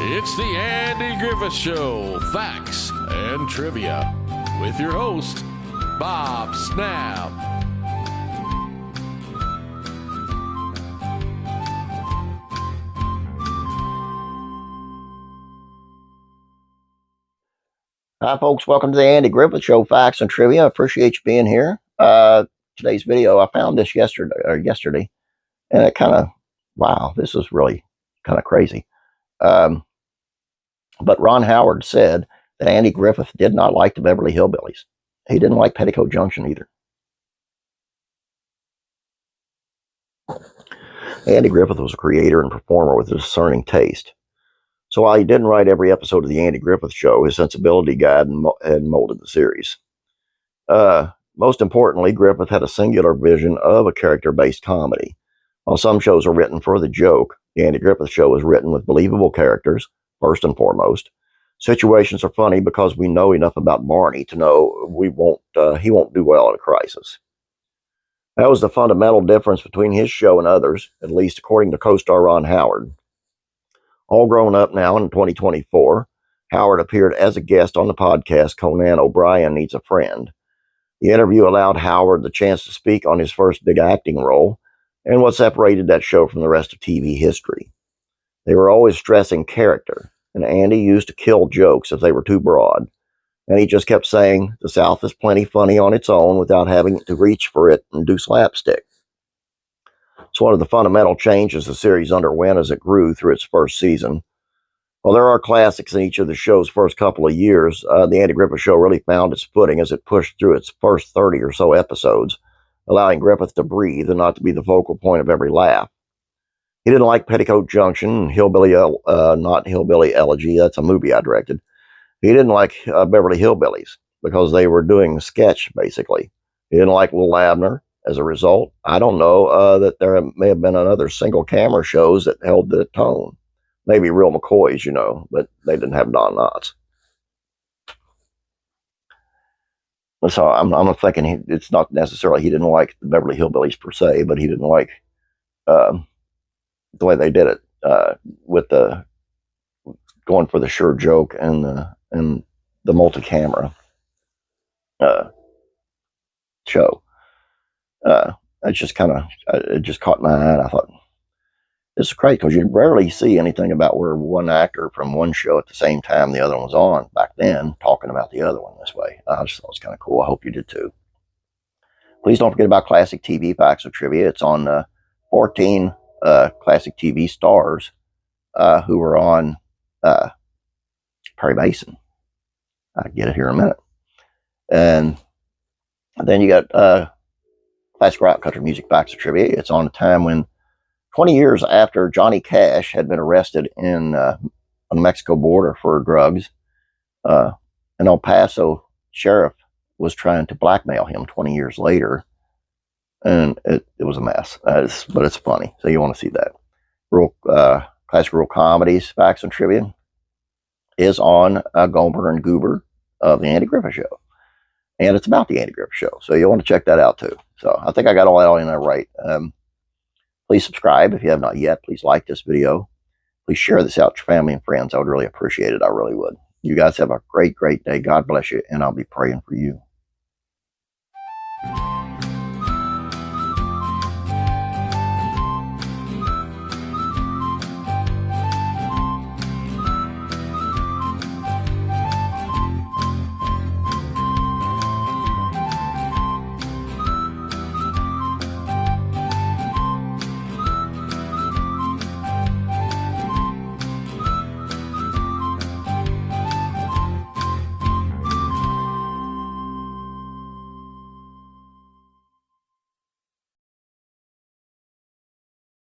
It's the Andy Griffith Show, Facts and Trivia, with your host, Bob Snap. Hi, folks. Welcome to the Andy Griffith Show, Facts and Trivia. I appreciate you being here. Today's video, I found this yesterday, and it kind of, wow, this is really kind of crazy. But Ron Howard said that Andy Griffith did not like the Beverly Hillbillies. He didn't like Petticoat Junction either. Andy Griffith was a creator and performer with a discerning taste. So while he didn't write every episode of the Andy Griffith Show, his sensibility guided and molded the series. Most importantly, Griffith had a singular vision of a character-based comedy. While some shows are written for the joke, the Andy Griffith Show is written with believable characters, first and foremost. Situations are funny because we know enough about Barney to know he won't do well in a crisis. That was the fundamental difference between his show and others, at least according to co-star Ron Howard. All grown up now in 2024, Howard appeared as a guest on the podcast Conan O'Brien Needs a Friend. The interview allowed Howard the chance to speak on his first big acting role and what separated that show from the rest of TV history. They were always stressing character, and Andy used to kill jokes if they were too broad. And he just kept saying, the South is plenty funny on its own without having to reach for it and do slapstick. It's one of the fundamental changes the series underwent as it grew through its first season. While there are classics in each of the show's first couple of years, the Andy Griffith Show really found its footing as it pushed through its first 30 or so episodes, allowing Griffith to breathe and not to be the focal point of every laugh. He didn't like Petticoat Junction, not Hillbilly Elegy, that's a movie I directed. He didn't like Beverly Hillbillies because they were doing a sketch, basically. He didn't like Little Abner. As a result, I don't know that there may have been another single camera shows that held the tone. Maybe Real McCoys, but they didn't have Don Knotts. So I'm thinking it's not necessarily he didn't like the Beverly Hillbillies per se, but he didn't like the way they did it with the going for the sure joke and the multi-camera show. It just caught my eye, and I thought, this is crazy, because you rarely see anything about where one actor from one show at the same time the other one was on back then, talking about the other one this way. I just thought it was kind of cool. I hope you did too. Please don't forget about Classic TV Facts or Trivia. It's on 14 classic TV stars who were on Perry Mason. I'll get it here in a minute. And then you got Classic Rock Country Music Facts or Trivia. It's on a time when 20 years after Johnny Cash had been arrested on the Mexico border for drugs, an El Paso sheriff was trying to blackmail him 20 years later, and it was a mess. But it's funny, so you want to see that. Classic Real Comedies Facts and Trivia is on Gomer and Goober of the Andy Griffith Show. And it's about the Andy Griffith Show, so you'll want to check that out too. So I think I got all that in there right. Please subscribe if you have not yet. Please like this video. Please share this out to your family and friends. I would really appreciate it. I really would. You guys have a great, great day. God bless you, and I'll be praying for you.